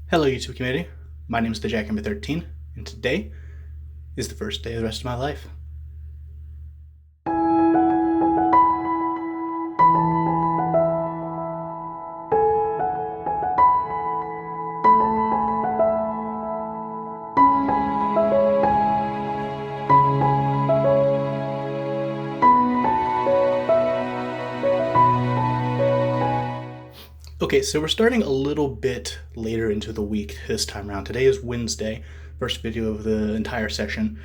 Hello YouTube community, my name is the Jack 13, and today is the first day of the rest of my life. Okay, so we're starting a little bit later into the week this time around. Today is Wednesday, first video of the entire session,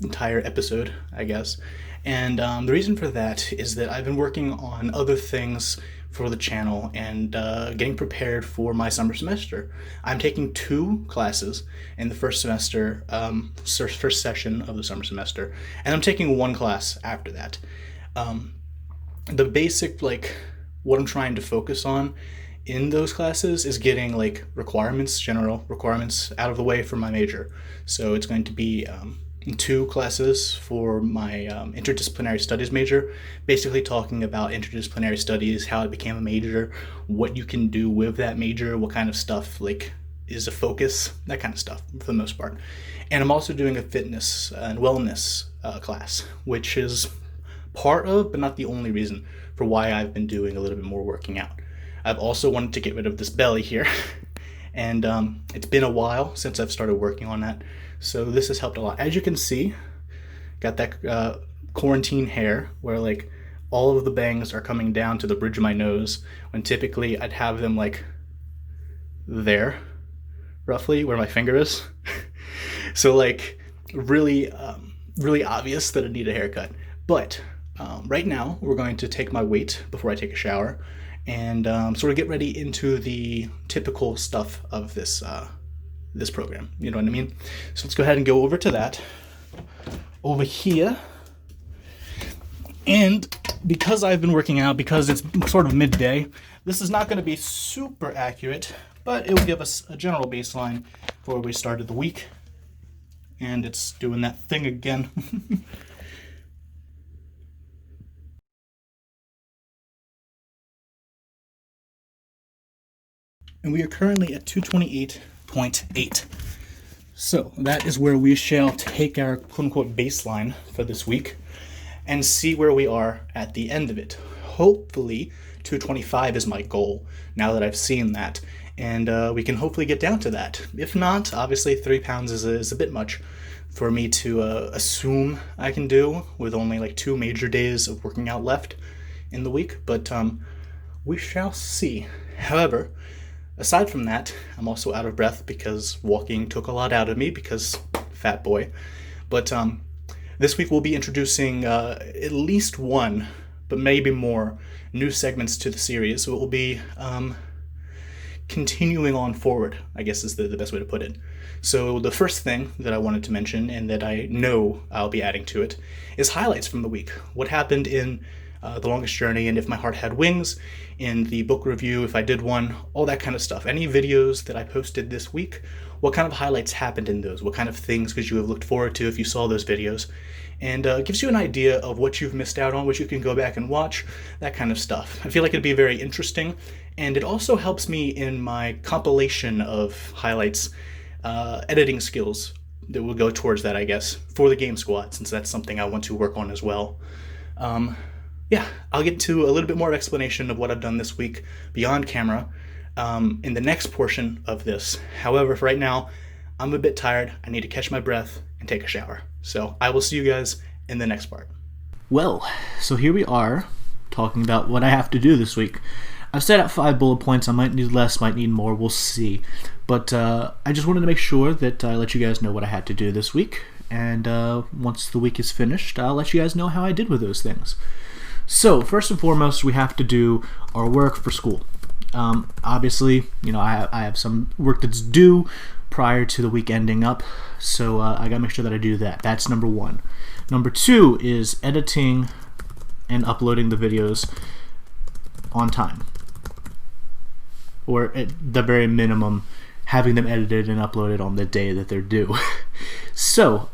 entire episode, I guess. And the reason for that is that I've been working on other things for the channel and getting prepared for my summer semester. I'm taking 2 classes in the first semester, first session of the summer semester, and I'm taking 1 class after that. The basic, what I'm trying to focus on in those classes is getting general requirements out of the way for my major. So it's going to be 2 classes for my interdisciplinary studies major, basically talking about interdisciplinary studies, how it became a major, what you can do with that major, what kind of stuff is a focus, that kind of stuff for the most part. And I'm also doing a fitness and wellness class, which is part of, but not the only reason for why I've been doing a little bit more working out. I've also wanted to get rid of this belly here, and it's been a while since I've started working on that, so this has helped a lot. As you can see, got that quarantine hair where all of the bangs are coming down to the bridge of my nose, when typically I'd have them there, roughly where my finger is. So really obvious that I need a haircut. But right now, we're going to take my weight before I take a shower and sort of get ready into the typical stuff of this this program. You know what I mean? So let's go ahead and go over to that over here. And because I've been working out, because it's sort of midday, this is not going to be super accurate, but it will give us a general baseline for where we started the week. And it's doing that thing again. And we are currently at 228.8. So that is where we shall take our quote-unquote baseline for this week and see where we are at the end of it. Hopefully 225 is my goal now that I've seen that, and we can hopefully get down to that. If not, obviously 3 pounds is a bit much for me to assume I can do with only 2 major days of working out left in the week, but we shall see. However, aside from that, I'm also out of breath because walking took a lot out of me because fat boy. But this week we'll be introducing at least 1, but maybe more, new segments to the series. So it will be continuing on forward, I guess is the best way to put it. So the first thing that I wanted to mention, and that I know I'll be adding to it, is highlights from the week. What happened in The Longest Journey, and If My Heart Had Wings, in the book review, if I did one, all that kind of stuff. Any videos that I posted this week, what kind of highlights happened in those? What kind of things could you have looked forward to if you saw those videos? And it gives you an idea of what you've missed out on, what you can go back and watch, that kind of stuff. I feel like it'd be very interesting, and it also helps me in my compilation of highlights, editing skills that will go towards that, I guess, for the Game Squad, since that's something I want to work on as well. Yeah, I'll get to a little bit more explanation of what I've done this week beyond camera in the next portion of this. However, for right now, I'm a bit tired. I need to catch my breath and take a shower. So I will see you guys in the next part. Well, so here we are talking about what I have to do this week. I've set out 5 bullet points. I might need less, might need more. We'll see. But I just wanted to make sure that I let you guys know what I had to do this week. And once the week is finished, I'll let you guys know how I did with those things. So, first and foremost, we have to do our work for school. Obviously, I have some work that's due prior to the week ending up, so I gotta make sure that I do that. That's number 1. Number 2 is editing and uploading the videos on time. Or at the very minimum, having them edited and uploaded on the day that they're due. So,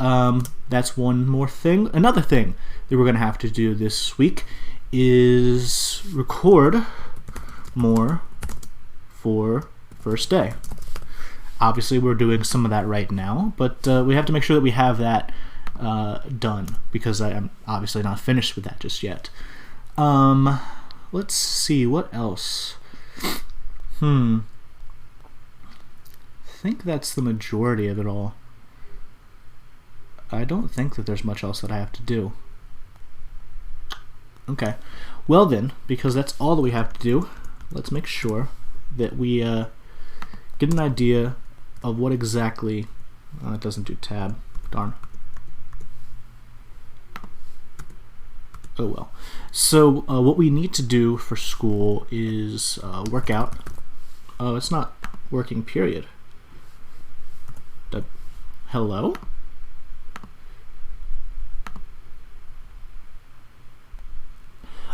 that's one more thing. Another thing that we're going to have to do this week is record more for first day. Obviously, we're doing some of that right now, but we have to make sure that we have that done, because I am obviously not finished with that just yet. Let's see, what else? I think that's the majority of it all. I don't think that there's much else that I have to do. Okay. Well then, because that's all that we have to do, let's make sure that we get an idea of what exactly... it doesn't do tab. Darn. Oh well. So what we need to do for school is work out. Oh, it's not working, period. Hello?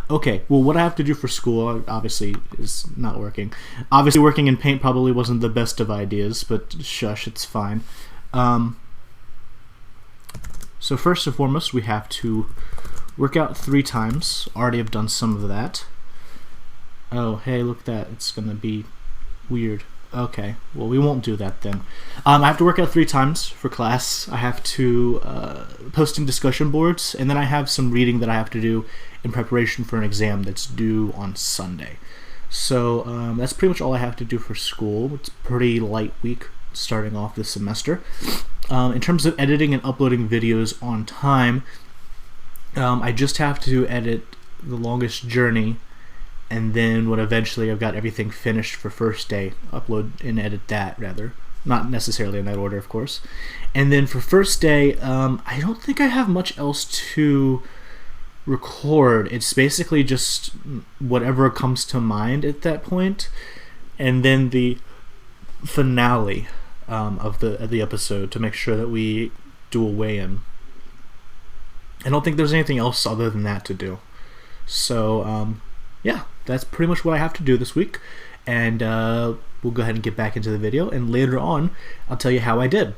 Okay, well, what I have to do for school obviously is not working. Obviously, working in Paint probably wasn't the best of ideas, but shush, it's fine. So first and foremost, we have to work out 3 times. Already have done some of that. Oh, hey, look at that. It's going to be weird. Okay, well, we won't do that then. I have to work out 3 times for class. I have to post in discussion boards, and then I have some reading that I have to do in preparation for an exam that's due on Sunday. So that's pretty much all I have to do for school. It's a pretty light week starting off this semester. In terms of editing and uploading videos on time, I just have to edit The Longest Journey, and then when eventually I've got everything finished for first day, upload and edit that, rather. Not necessarily in that order, of course. And then for first day, I don't think I have much else to record. It's basically just whatever comes to mind at that point, and then the finale of the episode to make sure that we do a weigh-in. I don't think there's anything else other than that to do. So yeah, that's pretty much what I have to do this week, and we'll go ahead and get back into the video, and later on I'll tell you how I did.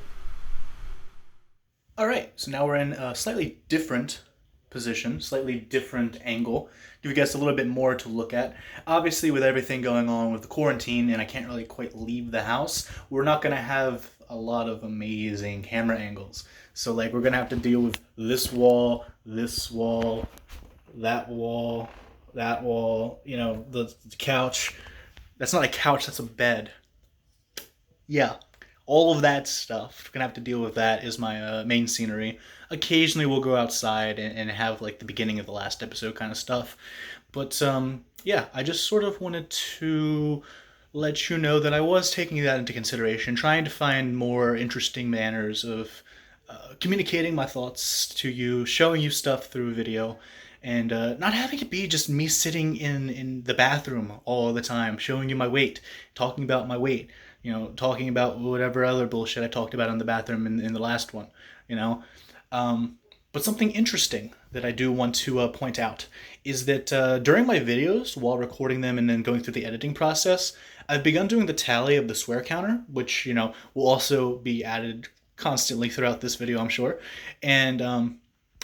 Alright, so now we're in a slightly different position, slightly different angle. Give you guys a little bit more to look at. Obviously, with everything going on with the quarantine and I can't really quite leave the house, we're not going to have a lot of amazing camera angles. So like, we're going to have to deal with this wall, that wall, you know, the couch. That's not a couch, that's a bed. Yeah, all of that stuff. We're gonna have to deal with that is my main scenery. Occasionally we'll go outside and have like the beginning of the last episode kind of stuff. But yeah, I just sort of wanted to let you know that I was taking that into consideration, trying to find more interesting manners of communicating my thoughts to you, showing you stuff through video, and not having it be just me sitting in the bathroom all the time, showing you my weight, talking about my weight, you know, talking about whatever other bullshit I talked about in the bathroom in the last one, you know. But something interesting that I do want to point out is that during my videos, while recording them and then going through the editing process, I've begun doing the tally of the swear counter, which, you know, will also be added constantly throughout this video, I'm sure. And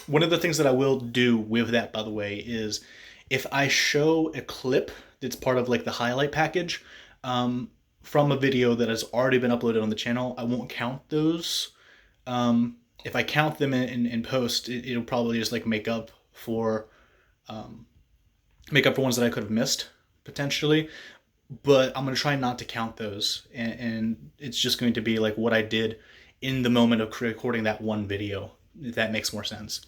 one of the things that I will do with that, by the way, is if I show a clip that's part of like the highlight package from a video that has already been uploaded on the channel, I won't count those. If I count them in post, it'll probably just like make up for ones that I could have missed potentially. But I'm going to try not to count those, and it's just going to be like what I did in the moment of recording that one video, if that makes more sense.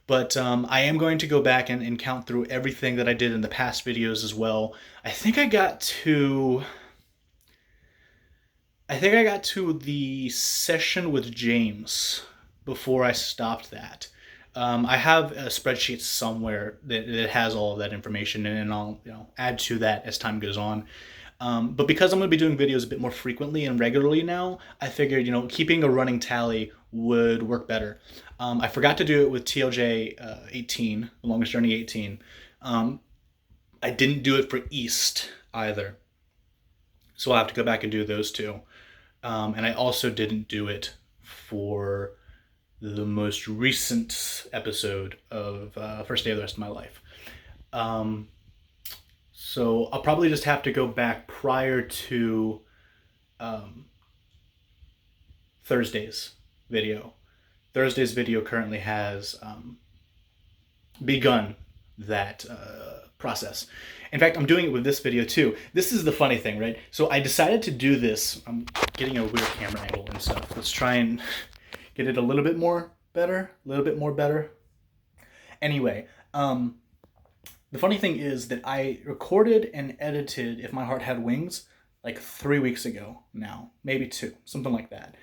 But I am going to go back and count through everything that I did in the past videos as well. I think I got to the session with James before I stopped that. I have a spreadsheet somewhere that has all of that information, and I'll add to that as time goes on. But because I'm going to be doing videos a bit more frequently and regularly now, I figured keeping a running tally would work better. I forgot to do it with TLJ 18, The Longest Journey 18. I didn't do it for East either, so I'll have to go back and do those two. And I also didn't do it for the most recent episode of First Day of the Rest of My Life. So I'll probably just have to go back prior to Thursday's video. Thursday's video currently has begun that process. In fact, I'm doing it with this video too. This is the funny thing, right? So I decided to do this. I'm getting a weird camera angle and stuff. Let's try and get it a little bit more better. Anyway, the funny thing is that I recorded and edited If My Heart Had Wings like 3 weeks ago now, maybe 2, something like that.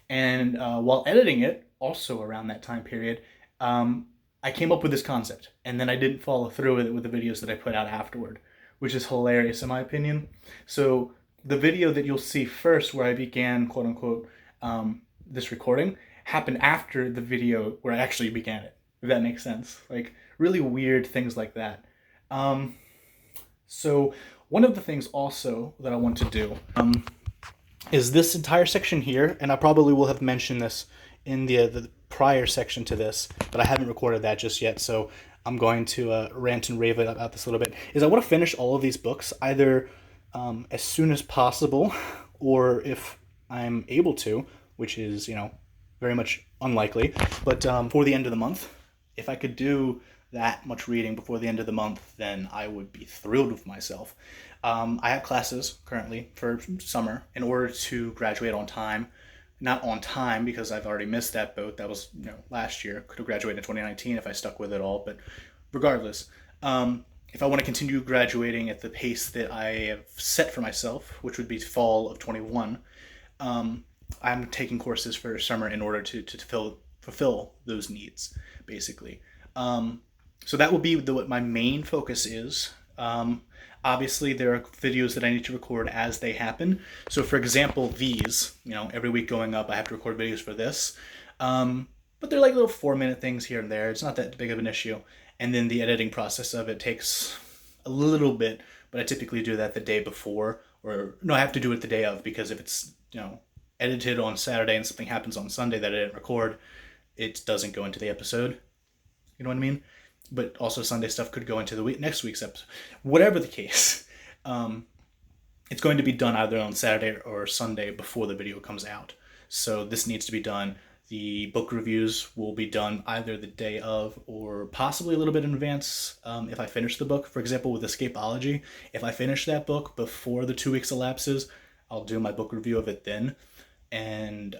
And while editing it, also around that time period, I came up with this concept, and then I didn't follow through with it with the videos that I put out afterward, which is hilarious in my opinion. So the video that you'll see first, where I began, quote unquote, this recording, happened after the video where I actually began it, if that makes sense. Like, really weird things like that. So one of the things also that I want to do is this entire section here, and I probably will have mentioned this in the prior section to this, but I haven't recorded that just yet, so I'm going to rant and rave about this a little bit, is I want to finish all of these books either as soon as possible, or if I'm able to, which is, very much unlikely, but for the end of the month. If I could do that much reading before the end of the month, then I would be thrilled with myself. I have classes currently for summer in order to graduate on time. Not on time because I've already missed that boat. That was last year. Could have graduated in 2019 if I stuck with it all. But regardless, if I want to continue graduating at the pace that I have set for myself, which would be fall of 21, I'm taking courses for summer in order to fulfill those needs, basically. So that will be what my main focus is. Obviously, there are videos that I need to record as they happen. So, for example, these, every week going up, I have to record videos for this. But they're like little 4-minute things here and there. It's not that big of an issue. And then the editing process of it takes a little bit, but I typically do that the day before. Or, no, I have to do it the day of, because if it's, edited on Saturday and something happens on Sunday that I didn't record, it doesn't go into the episode. You know what I mean? But also Sunday stuff could go into the next week's episode. Whatever the case, it's going to be done either on Saturday or Sunday before the video comes out. So this needs to be done. The book reviews will be done either the day of or possibly a little bit in advance if I finish the book. For example, with Escapology, if I finish that book before the 2 weeks elapses, I'll do my book review of it then, and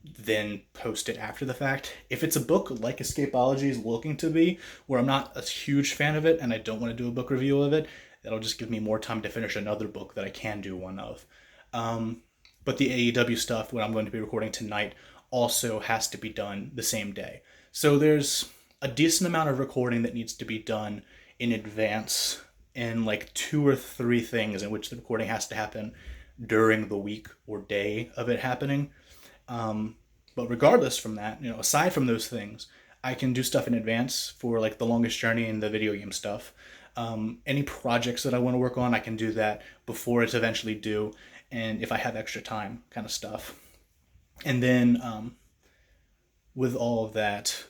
then post it after the fact. If it's a book like Escapology is looking to be, where I'm not a huge fan of it and I don't want to do a book review of it, that'll just give me more time to finish another book that I can do one of. But the AEW stuff, what I'm going to be recording tonight, also has to be done the same day. So there's a decent amount of recording that needs to be done in advance, and like 2 or 3 things in which the recording has to happen during the week or day of it happening. But regardless from that, aside from those things, I can do stuff in advance for like The Longest Journey and the video game stuff. Any projects that I want to work on, I can do that before it's eventually due, and if I have extra time, kind of stuff. And then with all of that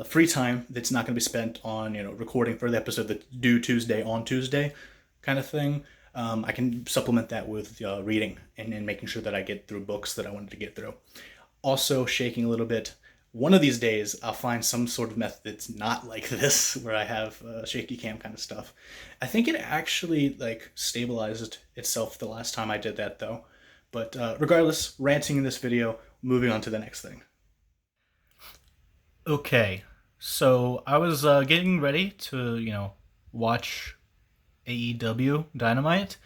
free time that's not going to be spent on recording for the episode that's due Tuesday on Tuesday kind of thing, I can supplement that with reading and making sure that I get through books that I wanted to get through. Also, shaking a little bit. One of these days, I'll find some sort of method that's not like this, where I have shaky cam kind of stuff. I think it actually stabilized itself the last time I did that, though. But regardless, ranting in this video, moving on to the next thing. Okay, so I was getting ready to, watch AEW Dynamite,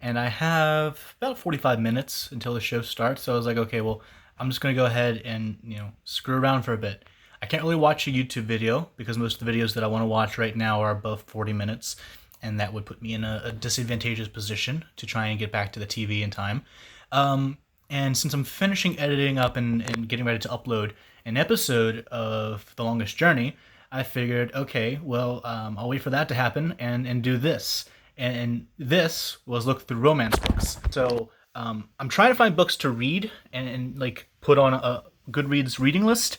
and I have about 45 minutes until the show starts, so I was like, okay, well, I'm just going to go ahead and, screw around for a bit. I can't really watch a YouTube video, because most of the videos that I want to watch right now are above 40 minutes, and that would put me in a disadvantageous position to try and get back to the TV in time. And since I'm finishing editing up and getting ready to upload an episode of The Longest Journey, I figured, okay, well, I'll wait for that to happen and do this. And this was look through romance books. So I'm trying to find books to read and put on a Goodreads reading list.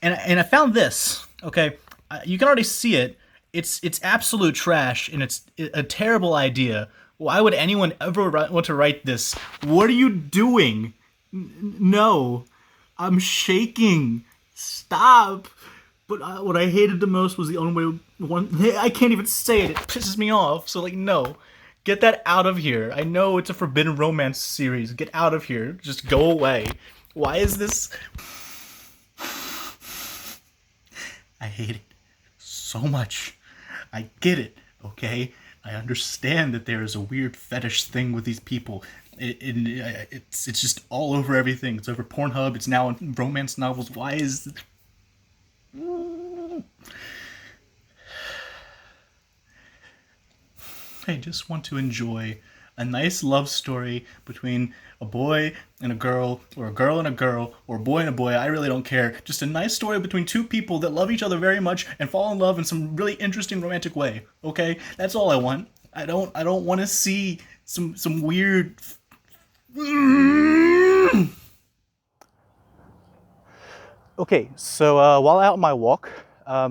And I found this, okay? You can already see it. It's absolute trash, and it's a terrible idea. Why would anyone ever want to write this? What are you doing? No. I'm shaking. Stop. But what I hated the most was the only one. I can't even say it. It pisses me off. So, like, no. Get that out of here. I know it's a forbidden romance series. Get out of here. Just go away. Why is this? I hate it so much. I get it, okay? I understand that there is a weird fetish thing with these people. It's just all over everything. It's over Pornhub. It's now in romance novels. Why is I just want to enjoy a nice love story between a boy and a girl, or a girl and a girl, or a boy and a boy. I really don't care. Just a nice story between two people that love each other very much and fall in love in some really interesting romantic way. Okay, that's all I want. I don't want to see some weird. Okay, so while out on my walk,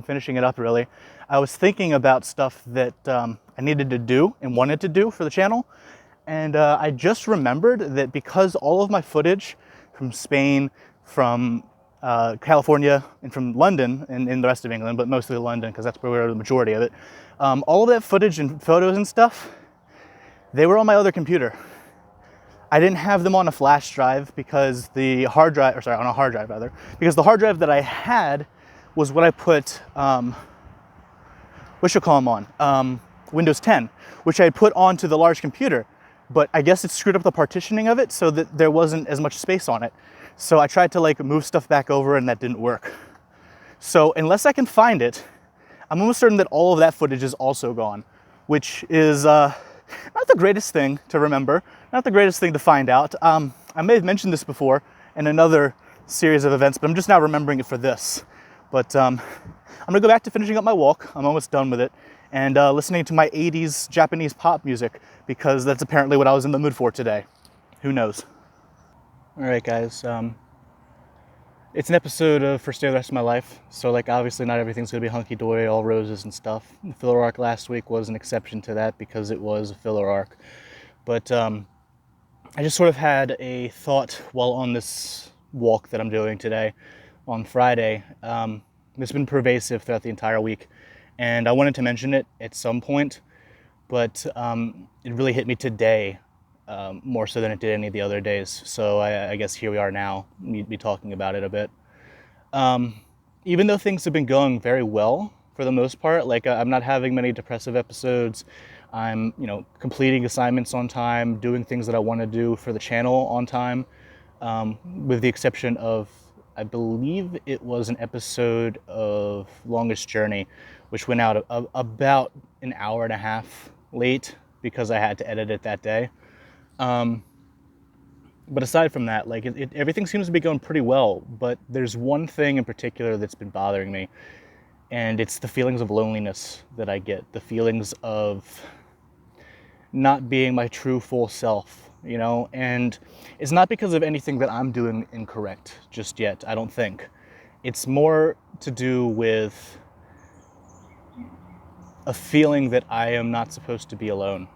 finishing it up really, I was thinking about stuff that I needed to do and wanted to do for the channel. And I just remembered that because all of my footage from Spain, from California, and from London, and in the rest of England, but mostly London because that's where the majority of it, all of that footage and photos and stuff, they were on my other computer. I didn't have them on a flash drive because the hard drive, or sorry, on a hard drive rather, because the hard drive that I had was what I put, what should I call them on? Windows 10, which I had put onto the large computer, but I guess it screwed up the partitioning of it so that there wasn't as much space on it. So I tried to like move stuff back over and that didn't work. So unless I can find it, I'm almost certain that all of that footage is also gone, which is not the greatest thing to remember, not the greatest thing to find out. I may have mentioned this before in another series of events, but I'm just now remembering it for this. But I'm gonna go back to finishing up my walk. I'm almost done with it. And listening to my 80s Japanese pop music, because that's apparently what I was in the mood for today. Who knows? All right, guys. It's an episode of First Day of the Rest of My Life, so like obviously not everything's gonna be hunky-dory, all roses and stuff. The filler arc last week was an exception to that because it was a filler arc. But I just sort of had a thought while on this walk that I'm doing today on Friday. It's been pervasive throughout the entire week, and I wanted to mention it at some point, but it really hit me today more so than it did any of the other days. So I guess here we are now, need to be talking about it a bit. Even though things have been going very well for the most part, like I'm not having many depressive episodes. I'm, completing assignments on time, doing things that I want to do for the channel on time, with the exception of, I believe it was an episode of Longest Journey, which went out about an hour and a half late because I had to edit it that day. But aside from that, like everything seems to be going pretty well, but there's one thing in particular that's been bothering me, and it's the feelings of loneliness that I get, the feelings of not being my true full self, and it's not because of anything that I'm doing incorrect just yet, I don't think. It's more to do with a feeling that I am not supposed to be alone.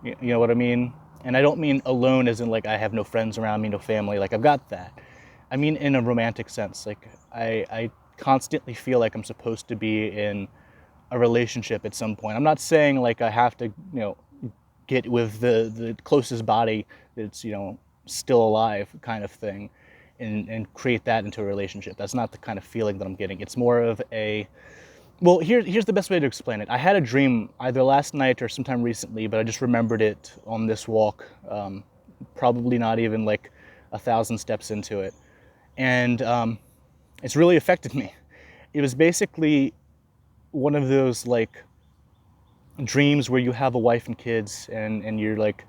You know what I mean? And I don't mean alone as in like I have no friends around me, no family, like I've got that. I mean in a romantic sense, like I constantly feel like I'm supposed to be in a relationship at some point. I'm not saying like I have to, get with the closest body that's, still alive kind of thing and create that into a relationship. That's not the kind of feeling that I'm getting. It's more of a, well, here's the best way to explain it. I had a dream either last night or sometime recently, but I just remembered it on this walk, probably not even like 1,000 steps into it. And it's really affected me. It was basically one of those like dreams where you have a wife and kids and you're like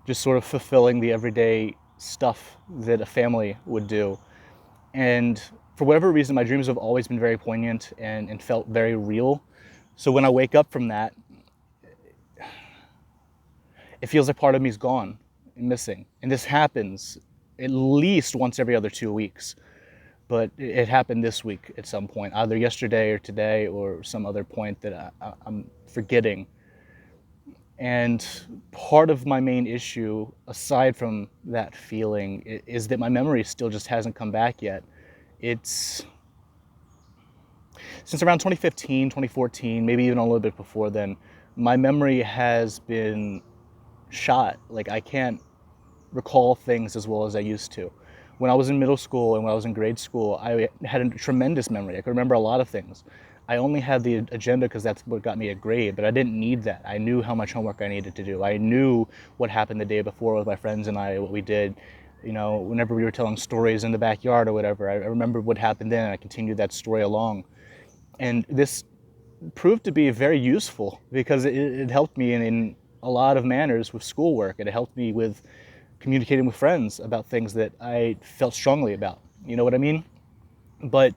just sort of fulfilling the everyday stuff that a family would do. And for whatever reason, my dreams have always been very poignant and felt very real. So when I wake up from that, it feels like part of me is gone and missing. And this happens at least once every other 2 weeks. But it happened this week at some point, either yesterday or today or some other point that I'm forgetting. And part of my main issue, aside from that feeling, is that my memory still just hasn't come back yet. It's since around 2015, 2014, maybe even a little bit before then, my memory has been shot. Like, I can't recall things as well as I used to. When I was in middle school and when I was in grade school, I had a tremendous memory. I could remember a lot of things. I only had the agenda because that's what got me a grade, but I didn't need that. I knew how much homework I needed to do. I knew what happened the day before with my friends and I, what we did. You know, whenever we were telling stories in the backyard or whatever, I remember what happened then and I continued that story along. And this proved to be very useful because it helped me in a lot of manners with schoolwork. It helped me with communicating with friends about things that I felt strongly about. You know what I mean? But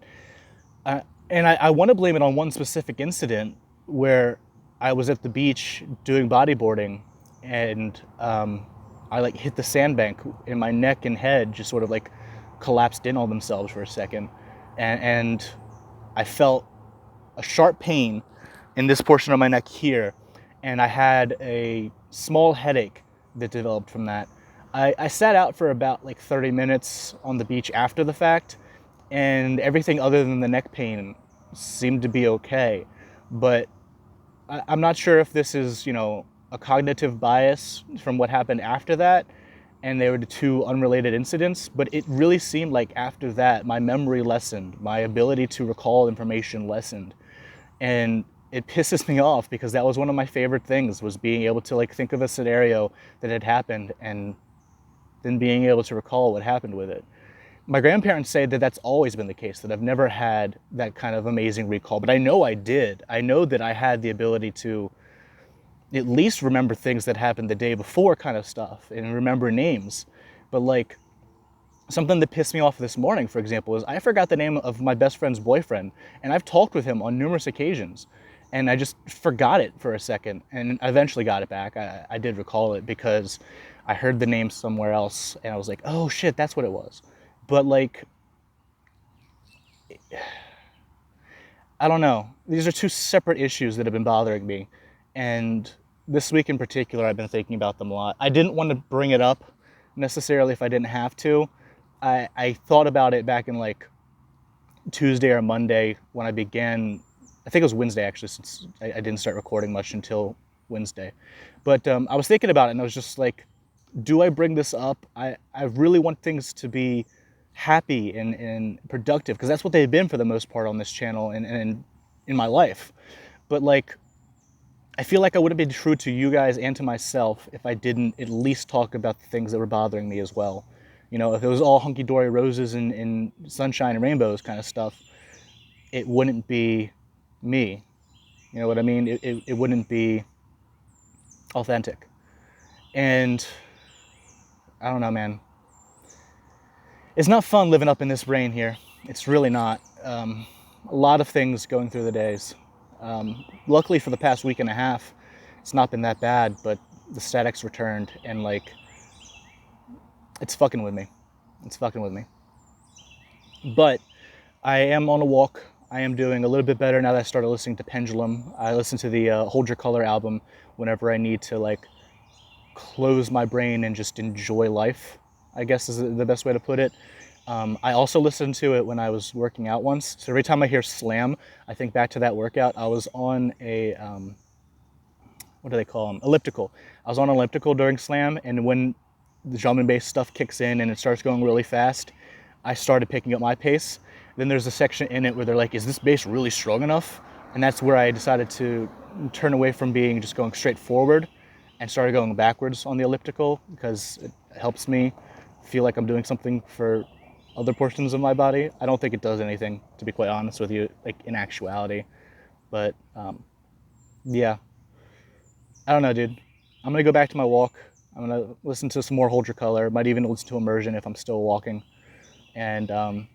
I want to blame it on one specific incident where I was at the beach doing bodyboarding, and I like hit the sandbank, and my neck and head just sort of like collapsed in on themselves for a second, and I felt a sharp pain in this portion of my neck here, and I had a small headache that developed from that. I sat out for about like 30 minutes on the beach after the fact, and everything other than the neck pain seemed to be okay. But I'm not sure if this is, you know, a cognitive bias from what happened after that, and they were the two unrelated incidents, but it really seemed like after that, my memory lessened, my ability to recall information lessened. And it pisses me off because that was one of my favorite things, was being able to like think of a scenario that had happened and then being able to recall what happened with it. My grandparents say that that's always been the case, that I've never had that kind of amazing recall, but I know I did. I know that I had the ability to at least remember things that happened the day before, kind of stuff, and remember names. But like, something that pissed me off this morning, for example, is I forgot the name of my best friend's boyfriend, and I've talked with him on numerous occasions, and I just forgot it for a second, and I eventually got it back. I did recall it because I heard the name somewhere else, and I was like, oh shit, that's what it was. But like, I don't know. These are two separate issues that have been bothering me, and this week in particular, I've been thinking about them a lot. I didn't want to bring it up necessarily if I didn't have to. I thought about it back in like Tuesday or Monday when I began. I think it was Wednesday actually, since I didn't start recording much until Wednesday. But I was thinking about it, and I was just like, do I bring this up? I really want things to be happy and productive, because that's what they've been for the most part on this channel and in my life. But like, I feel like I would have been true to you guys and to myself if I didn't at least talk about the things that were bothering me as well. You know, if it was all hunky-dory roses and sunshine and rainbows kind of stuff, it wouldn't be me. You know what I mean? It wouldn't be authentic. And I don't know, man. It's not fun living up in this brain here. It's really not. A lot of things going through the days. Luckily for the past week and a half, it's not been that bad, but the static's returned, and like, it's fucking with me. It's fucking with me. But I am on a walk. I am doing a little bit better now that I started listening to Pendulum. I listen to the Hold Your Color album whenever I need to like close my brain and just enjoy life, I guess is the best way to put it. I also listened to it when I was working out once. So every time I hear slam, I think back to that workout. I was on a, what do they call them? Elliptical. I was on an elliptical during slam, and when the drum and bass stuff kicks in and it starts going really fast, I started picking up my pace. Then there's a section in it where they're like, is this bass really strong enough? And that's where I decided to turn away from being just going straight forward and started going backwards on the elliptical, because it helps me feel like I'm doing something for other portions of my body. I don't think it does anything, to be quite honest with you, like in actuality. But yeah, I don't know, dude. I'm gonna go back to my walk. I'm gonna listen to some more Hold Your Color. Might even listen to Immersion if I'm still walking. And I'll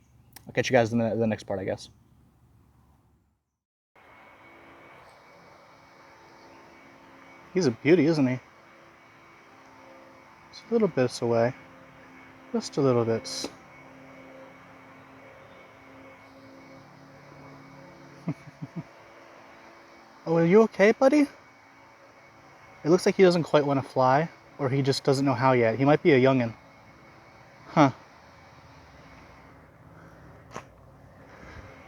catch you guys in the next part, I guess. He's a beauty, isn't he? It's a little bit away. Just a little bit. Oh, are you okay, buddy? It looks like he doesn't quite want to fly, or he just doesn't know how yet. He might be a youngin'. Huh. I'm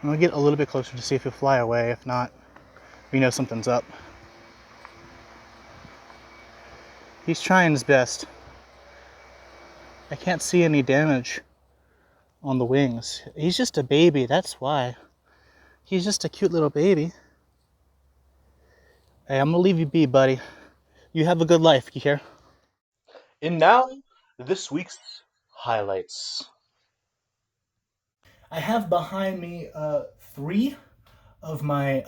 gonna get a little bit closer to see if he'll fly away. If not, we know something's up. He's trying his best. I can't see any damage on the wings. He's just a baby, that's why. He's just a cute little baby. Hey, I'm gonna leave you be, buddy. You have a good life, you hear? And now, this week's highlights. I have behind me 3 of my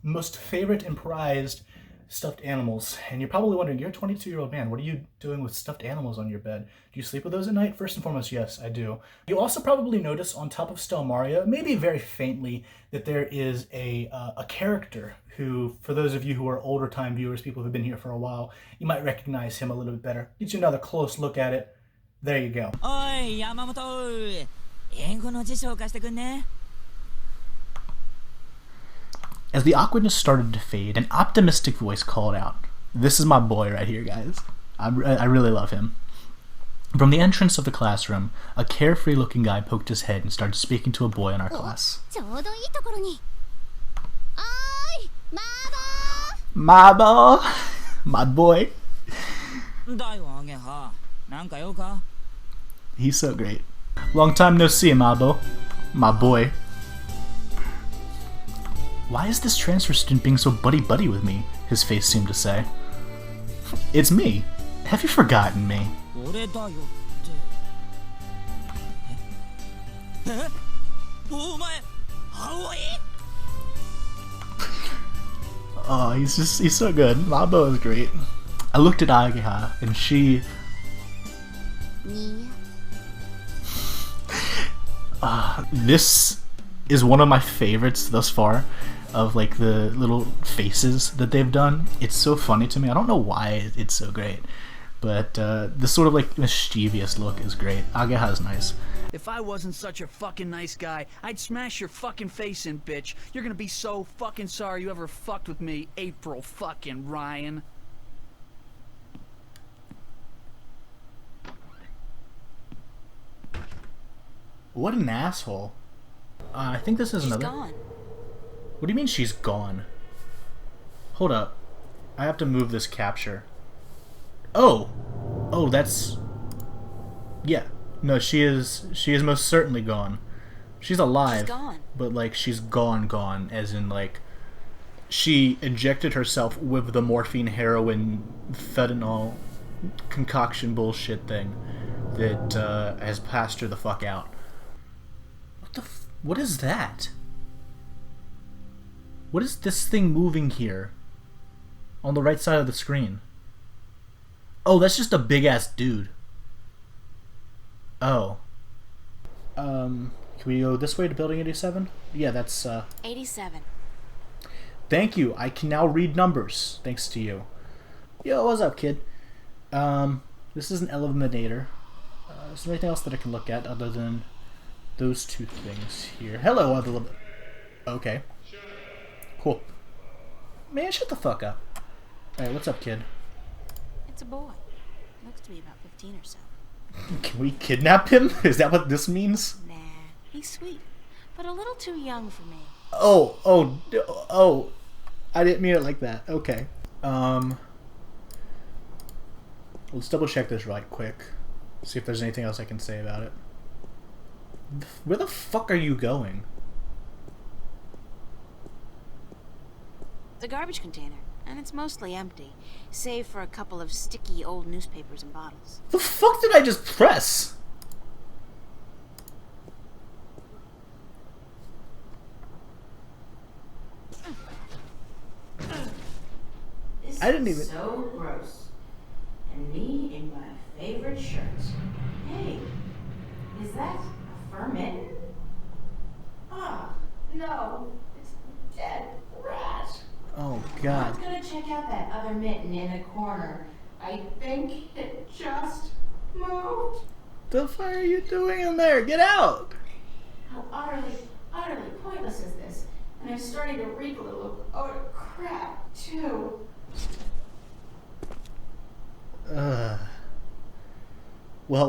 most favorite and prized stuffed animals. And you're probably wondering, you're a 22-year-old man, what are you doing with stuffed animals on your bed? Do you sleep with those at night? First and foremost, yes, I do. You also probably notice on top of Stelmaria, maybe very faintly, that there is a character who, for those of you who are older time viewers, people who've been here for a while, you might recognize him a little bit better. Get you another close look at it. There you go. Oi, Yamamoto! 英語の辞書を貸してくんね? As the awkwardness started to fade, an optimistic voice called out. This is my boy right here, guys. I really love him. From the entrance of the classroom, a carefree-looking guy poked his head and started speaking to a boy in our class. Mabo! My boy. He's so great. Long time no see, Mabo. My boy. Why is this transfer student being so buddy-buddy with me? His face seemed to say. It's me. Have you forgotten me? Oh, he's so good. Mabo is great. I looked at Ageha and she... this is one of my favorites thus far of like the little faces that they've done. It's so funny to me. I don't know why it's so great, but this sort of like mischievous look is great. Ageha's nice. If I wasn't such a fucking nice guy, I'd smash your fucking face in, bitch. You're gonna be so fucking sorry you ever fucked with me, April fucking Ryan. What an asshole. I think this is She's another... gone. What do you mean she's gone? Hold up. I have to move this capture. Oh! Oh, that's... Yeah. No, she is most certainly gone. She's alive. She's gone. But, like, she's gone, as in, like... She injected herself with the morphine, heroin, fentanyl, concoction bullshit thing that has passed her the fuck out. What is that? What is this thing moving here? On the right side of the screen. Oh, that's just a big-ass dude. Oh. Can we go this way to building 87? Yeah, that's, 87. Thank you. I can now read numbers, thanks to you. Yo, what's up, kid? This is an eliminator. Is there anything else that I can look at other than those 2 things here? Hello, other... Okay. Cool. Man, shut the fuck up. Alright, what's up, kid? It's a boy. Looks to be about 15 or so. Can we kidnap him? Is that what this means? Nah, he's sweet, but a little too young for me. Oh. I didn't mean it like that. Okay. Let's double check this right quick. See if there's anything else I can say about it. Where the fuck are you going? The garbage container, and it's mostly empty, save for a couple of sticky old newspapers and bottles. The fuck did I just press? This I didn't even... is so gross. And me in my favorite shirt. Hey, is that a fur mitten? Ah, no, it's a dead rat. Oh, God. I'm gonna check out that other mitten in the corner. I think it just moved. The fuck are you doing in there? Get out! How utterly pointless is this? And I'm starting to reek a little of crap, too. Well,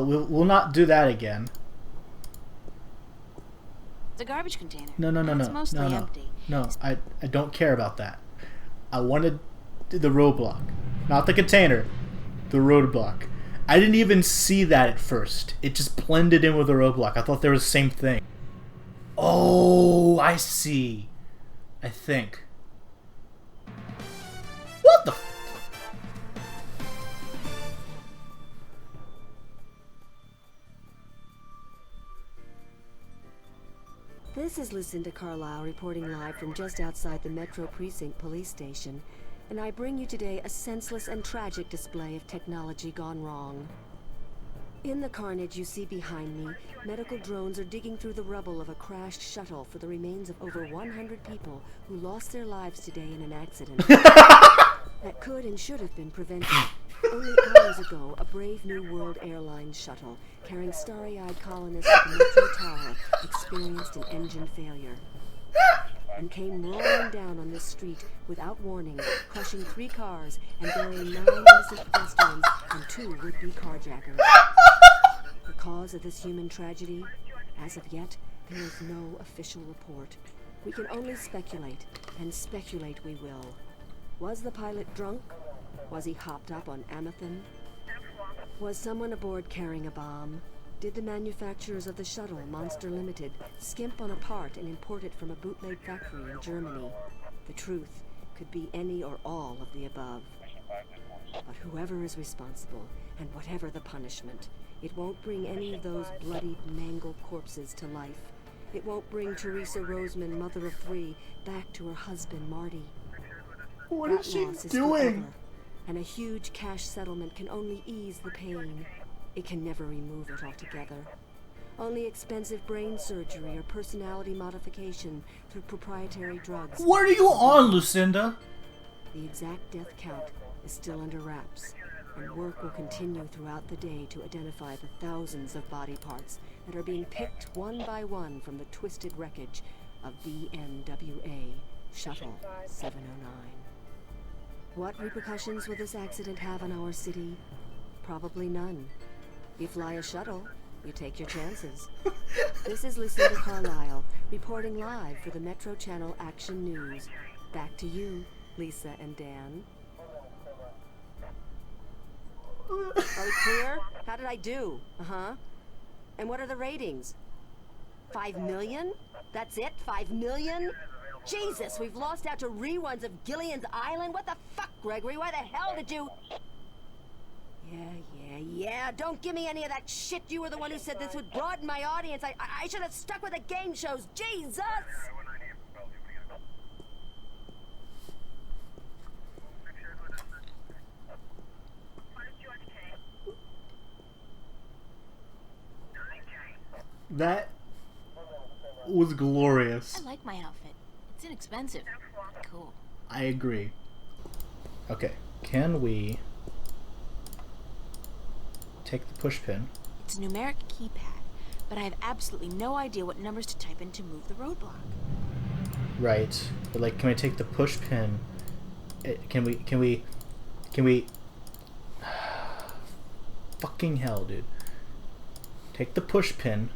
we'll not do that again. It's a garbage container. No, It's mostly empty. No, I don't care about that. I wanted the roadblock. Not the container. The roadblock. I didn't even see that at first. It just blended in with the roadblock. I thought they were the same thing. Oh, I see. I think. What the This is Lucinda Carlisle reporting live from just outside the Metro Precinct Police Station, and I bring you today a senseless and tragic display of technology gone wrong. In the carnage you see behind me, medical drones are digging through the rubble of a crashed shuttle for the remains of over 100 people who lost their lives today in an accident that could and should have been prevented. Only hours ago, a brave New World Airlines shuttle carrying starry-eyed colonists at the Metro Tower experienced an engine failure and came roaring down on this street without warning, crushing 3 cars and burying 9 innocent pedestrians and 2 would-be carjackers. The cause of this human tragedy? As of yet, there is no official report. We can only speculate, and speculate we will. Was the pilot drunk? Was he hopped up on Amethyst? Was someone aboard carrying a bomb? Did the manufacturers of the shuttle, Monster Limited, skimp on a part and import it from a bootleg factory in Germany? The truth could be any or all of the above. But whoever is responsible, and whatever the punishment, it won't bring any of those bloodied, mangled corpses to life. It won't bring Teresa Roseman, mother of 3, back to her husband, Marty. What That is she loss is doing? forever, and a huge cash settlement can only ease the pain. It can never remove it altogether. Only expensive brain surgery or personality modification through proprietary drugs. What are you on, Lucinda? The exact death count is still under wraps, and work will continue throughout the day to identify the thousands of body parts that are being picked one by one from the twisted wreckage of VMWA Shuttle 709. What repercussions will this accident have on our city? Probably none. You fly a shuttle, you take your chances. This is Lucinda Carlisle, reporting live for the Metro Channel Action News. Back to you, Lisa and Dan. Are we clear? How did I do? Uh-huh. And what are the ratings? 5 million? That's it? 5 million? Jesus, we've lost out to reruns of Gillian's Island? What the fuck, Gregory? Why the hell did you... Yeah. Don't give me any of that shit. You were the one who said this would broaden my audience. I should have stuck with the game shows. Jesus! That was glorious. I like my outfit. It's inexpensive. Cool. I agree. Okay, can we take the push pin? It's a numeric keypad, but I have absolutely no idea what numbers to type in to move the roadblock. Right, but like, can we take the push pin? Can we? Fucking hell, dude! Take the push pin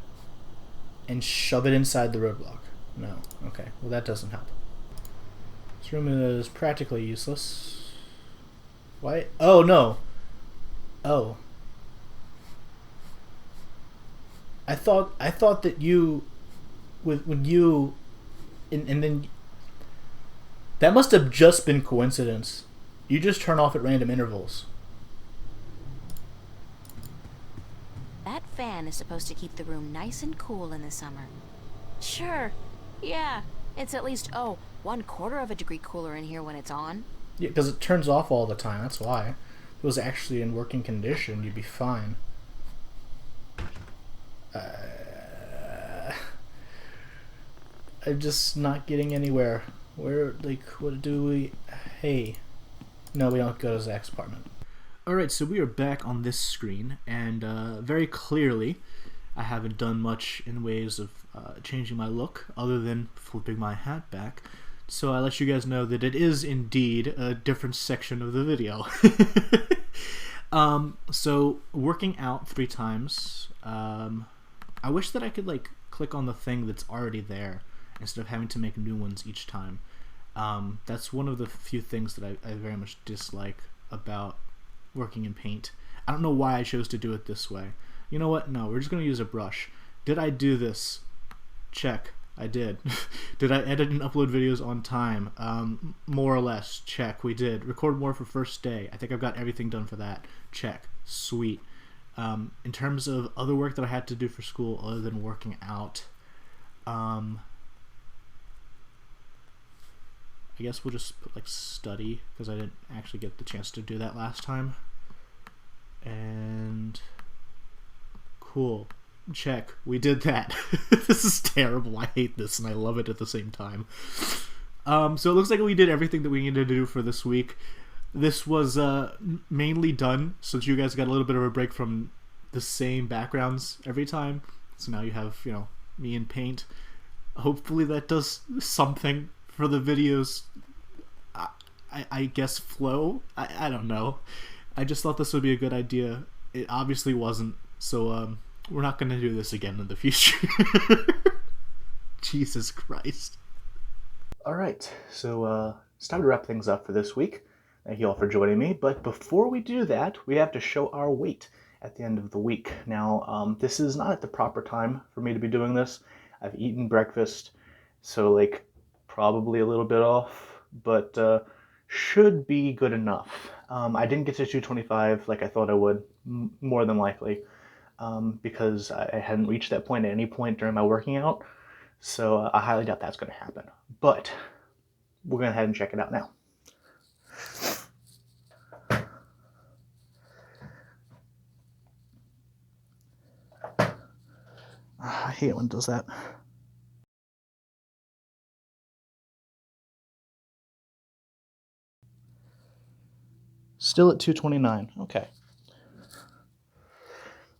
and shove it inside the roadblock. No. Okay. Well, that doesn't help. This room is practically useless. Why? Oh, no. Oh. I thought that you, when you, and then, that must have just been coincidence. You just turn off at random intervals. That fan is supposed to keep the room nice and cool in the summer. Sure. Yeah. It's at least, 1/4 of a degree cooler in here when it's on. Yeah, because it turns off all the time, that's why. If it was actually in working condition, you'd be fine. I'm just not getting anywhere. Where, like, what do we... Hey. No, we don't go to Zach's apartment. Alright, so we are back on this screen, and very clearly, I haven't done much in ways of changing my look, other than flipping my hat back. So I let you guys know that it is indeed a different section of the video. So working out 3 times. I wish that I could like click on the thing that's already there instead of having to make new ones each time. That's one of the few things that I very much dislike about working in Paint. I don't know why I chose to do it this way. You know what? No, we're just going to use a brush. Did I do this? Check. I did. Did I edit and upload videos on time? More or less. Check. We did. Record more for first day. I think I've got everything done for that. Check. Sweet. In terms of other work that I had to do for school other than working out, I guess we'll just put like study because I didn't actually get the chance to do that last time. And cool. Check. We did that. This is terrible. I hate this and I love it at the same time. So it looks like we did everything that we needed to do for this week. This was mainly done so that you guys got a little bit of a break from the same backgrounds every time. So now you have, me in Paint. Hopefully that does something for the videos. I guess flow. I don't know. I just thought this would be a good idea. It obviously wasn't. So we're not going to do this again in the future. Jesus Christ. Alright, so it's time to wrap things up for this week. Thank you all for joining me. But before we do that, we have to show our weight at the end of the week. Now, this is not at the proper time for me to be doing this. I've eaten breakfast, so like probably a little bit off, but should be good enough. I didn't get to 225 like I thought I would, more than likely. Because I hadn't reached that point at any point during my working out. So I highly doubt that's going to happen. But we're going to head and check it out now. I hate it when it does that. Still at 229. Okay.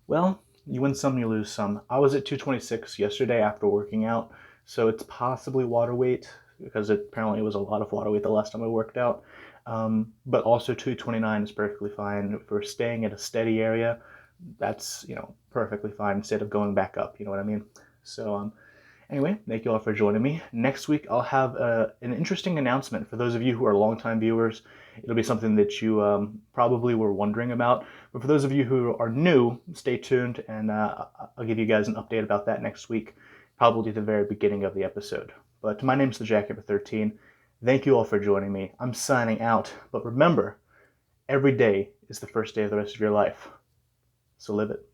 Well, you win some, you lose some. I was at 226 yesterday after working out, so it's possibly water weight, because apparently it was a lot of water weight the last time I worked out. But also 229 is perfectly fine. If we're staying at a steady area, that's, perfectly fine instead of going back up, you know what I mean? So, anyway, thank you all for joining me. Next week, I'll have an interesting announcement for those of you who are longtime viewers. It'll be something that you probably were wondering about. But for those of you who are new, stay tuned, and I'll give you guys an update about that next week, probably at the very beginning of the episode. But my name's the Jackhammer 13. Thank you all for joining me. I'm signing out. But remember, every day is the first day of the rest of your life. So live it.